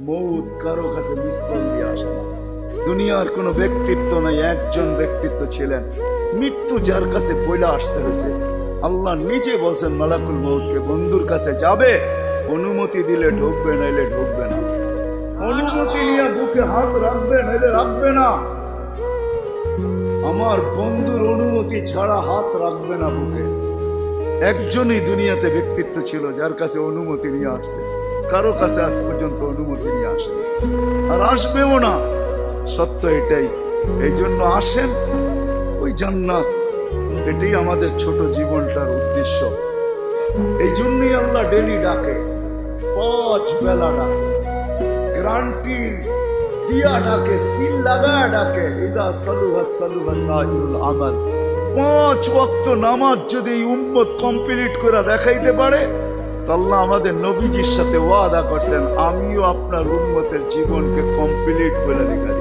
মৌত কারো কাছে মিস কল দিয়ে আসে না। দুনিয়ার কোনো ব্যক্তিত্ব নাই, একজন ব্যক্তিত্ব ছিলেন, মৃত্যু যার কাছে পয়লা আসতে হয়েছে। আল্লাহ নিজে বলছেন মালাকুল মৌতকে, বন্ধুর কাছে যাবে, অনুমতি দিলে ঢুকবে, নাইলে ঢুকবে না। অনুমতি নিয়ে বুকে হাত রাখবে, নাইলে রাখবে না। আমার বন্ধুর অনুমতি ছাড়া হাত রাখবে না বুকে। একজনই দুনিয়াতে ব্যক্তিত্ব ছিল যার কাছে অনুমতি নিয়ে আসছে, কারো কাছে আজ পর্যন্ত অনুমতি নিয়ে আসে আর আসবেও না। সত্য এটাই। এই জন্য আসেন, ওই জান্নাত, এটাই আমাদের ছোট জীবনটার উদ্দেশ্য। এই জন্যই আল্লাহ ডেলি ডাকে, 5 বেলা ডাকে, গ্যারান্টি দিয়া ডাকে, সিল লাগা ডাকে। ইদা সালুহা সালুহা সাইরুল আমাল। 5 ওয়াক্ত নামাজ যদি এই উম্মত কমপ্লিট করে দেখাইতে পারে, তো আল্লাহ আমাদের নবীজির সাথে ওয়াদা করছেন, আমিও আপনার উম্মতের জীবনকে কমপ্লিট করে দেখাই।